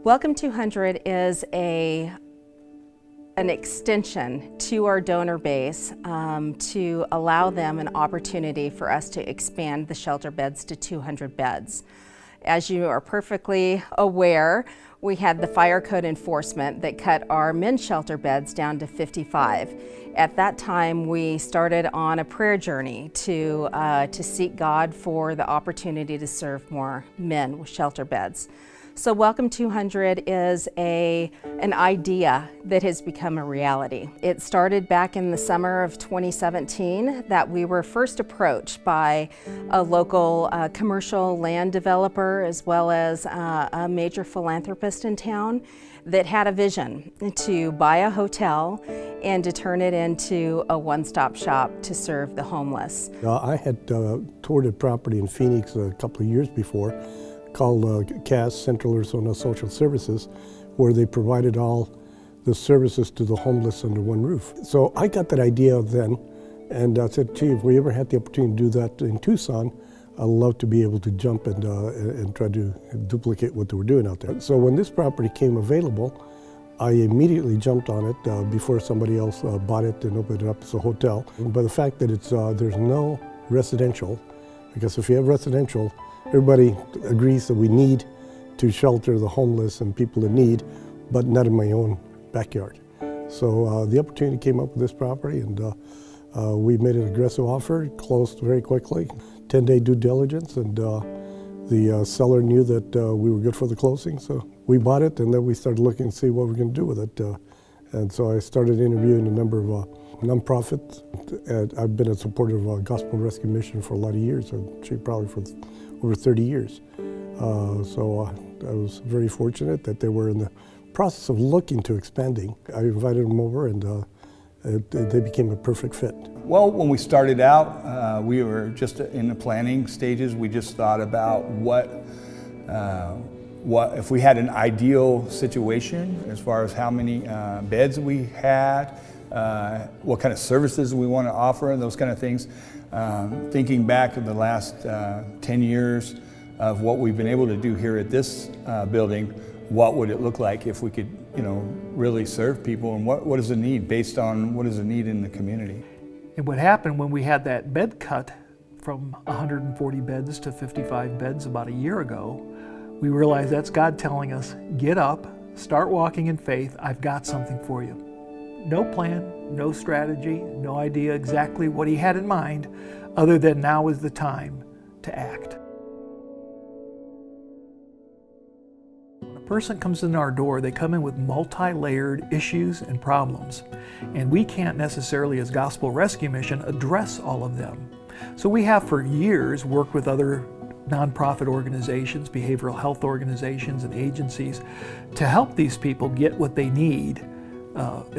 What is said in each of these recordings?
Welcome 200 is an extension to our donor base to allow them an opportunity for us to expand the shelter beds to 200 beds. As you are perfectly aware, we had the fire code enforcement that cut our men's shelter beds down to 55. At that time, we started on a prayer journey to seek God for the opportunity to serve more men with shelter beds. So Welcome 200 is an idea that has become a reality. It started back in the summer of 2017 that we were first approached by a local commercial land developer as well as a major philanthropist in town that had a vision to buy a hotel and to turn it into a one-stop shop to serve the homeless. I had toured a property in Phoenix a couple of years before called CAS, Central Arizona Social Services, where they provided all the services to the homeless under one roof. So I got that idea then, and I said, gee, if we ever had the opportunity to do that in Tucson, I'd love to be able to jump and try to duplicate what they were doing out there. So when this property came available, I immediately jumped on it before somebody else bought it and opened it up as a hotel. But the fact that there's no residential, because if you have residential, everybody agrees that we need to shelter the homeless and people in need, but not in my own backyard. So the opportunity came up with this property, and we made an aggressive offer, closed very quickly, 10-day due diligence, and the seller knew that we were good for the closing, so we bought it, and then we started looking to see what we're going to do with it. And so I started interviewing a number of nonprofits, and I've been a supporter of Gospel Rescue Mission for a lot of years, actually probably for over 30 years. So I was very fortunate that they were in the process of looking to expanding. I invited them over, and they became a perfect fit. Well, when we started out, we were just in the planning stages. We just thought about what if we had an ideal situation as far as how many beds we had, what kind of services we want to offer, and those kind of things. Thinking back of the last 10 years of what we've been able to do here at this building, what would it look like if we could, really serve people, and what is the need based on what is the need in the community? And what happened when we had that bed cut from 140 beds to 55 beds about a year ago, we realized that's God telling us, get up, start walking in faith, I've got something for you. No plan, no strategy, no idea exactly what he had in mind, other than now is the time to act. When a person comes in our door, they come in with multi-layered issues and problems, and we can't necessarily, as Gospel Rescue Mission, address all of them. So we have for years worked with other nonprofit organizations, behavioral health organizations, and agencies to help these people get what they need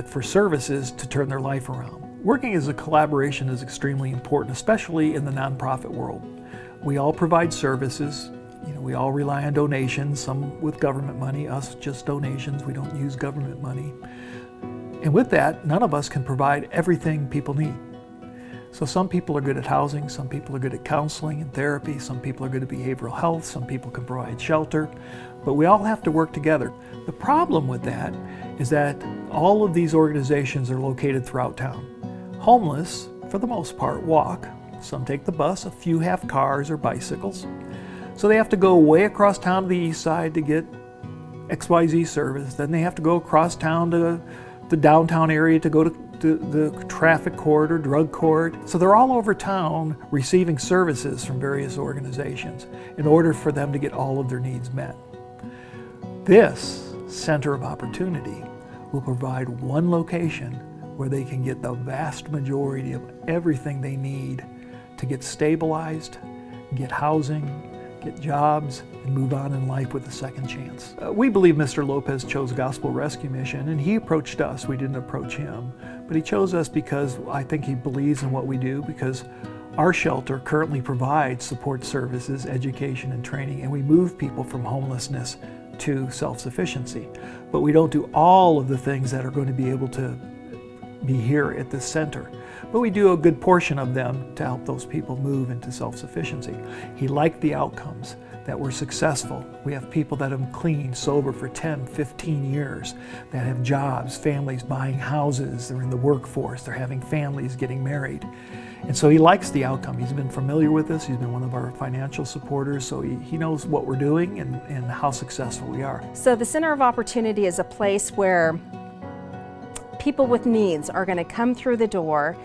for services to turn their life around. Working as a collaboration is extremely important, especially in the nonprofit world. We all provide services. We all rely on donations, some with government money, us just donations. We don't use government money. And with that, none of us can provide everything people need. So some people are good at housing, some people are good at counseling and therapy, some people are good at behavioral health, some people can provide shelter, but we all have to work together. The problem with that is that all of these organizations are located throughout town. Homeless, for the most part, walk. Some take the bus, a few have cars or bicycles. So they have to go way across town to the east side to get XYZ service. Then they have to go across town to the downtown area to go to the traffic court or drug court. So they're all over town receiving services from various organizations in order for them to get all of their needs met. This Center of Opportunity will provide one location where they can get the vast majority of everything they need to get stabilized, get housing, get jobs, and move on in life with a second chance. We believe Mr. Lopez chose Gospel Rescue Mission, and he approached us. We didn't approach him. But he chose us because I think he believes in what we do, because our shelter currently provides support services, education, and training, and we move people from homelessness to self-sufficiency. But we don't do all of the things that are going to be able to be here at this center. But we do a good portion of them to help those people move into self-sufficiency. He liked the outcomes. that we're successful. We have people that have been clean, sober for 10, 15 years, that have jobs, families buying houses, they're in the workforce, they're having families getting married. And so he likes the outcome. He's been familiar with us. He's been one of our financial supporters, so he knows what we're doing and how successful we are. So the Center of Opportunity is a place where people with needs are going to come through the door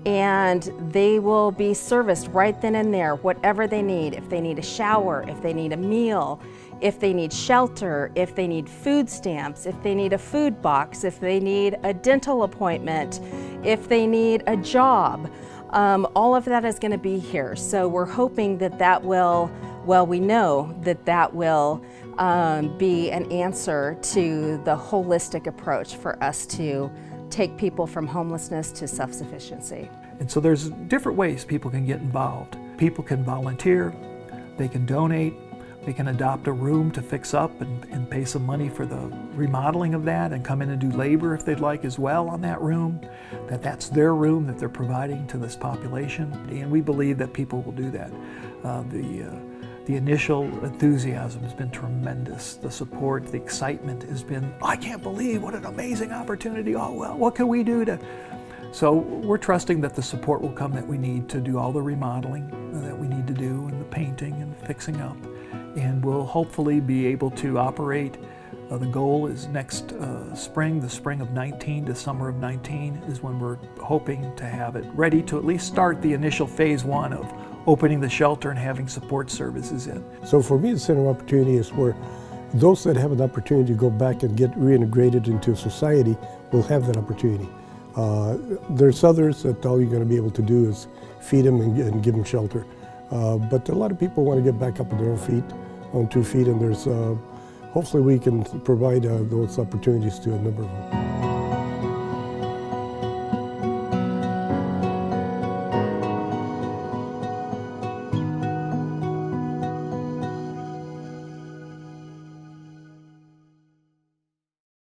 and they will be serviced right then and there, whatever they need. If they need a shower, if they need a meal, if they need shelter, if they need food stamps, if they need a food box, if they need a dental appointment, if they need a job. All of that is going to be here. So we're hoping that that will, well, we know that that will be an answer to the holistic approach for us to take people from homelessness to self-sufficiency. And so there's different ways people can get involved. People can volunteer, they can donate, they can adopt a room to fix up and pay some money for the remodeling of that and come in and do labor if they'd like as well on that room, that's their room that they're providing to this population. And we believe that people will do that. The initial enthusiasm has been tremendous. The support, the excitement has been, I can't believe what an amazing opportunity. Oh, well, what can we do to? So we're trusting that the support will come that we need to do all the remodeling that we need to do and the painting and fixing up. And we'll hopefully be able to operate. The goal is next spring, the spring of 19 to summer of 19 is when we're hoping to have it ready to at least start the initial phase 1 of opening the shelter and having support services in. So for me, the Center of Opportunity is where those that have an opportunity to go back and get reintegrated into society will have that opportunity. There's others that all you're going to be able to do is feed them and give them shelter. But a lot of people want to get back up on their own feet, on 2 feet, and there's hopefully we can provide those opportunities to a number of them.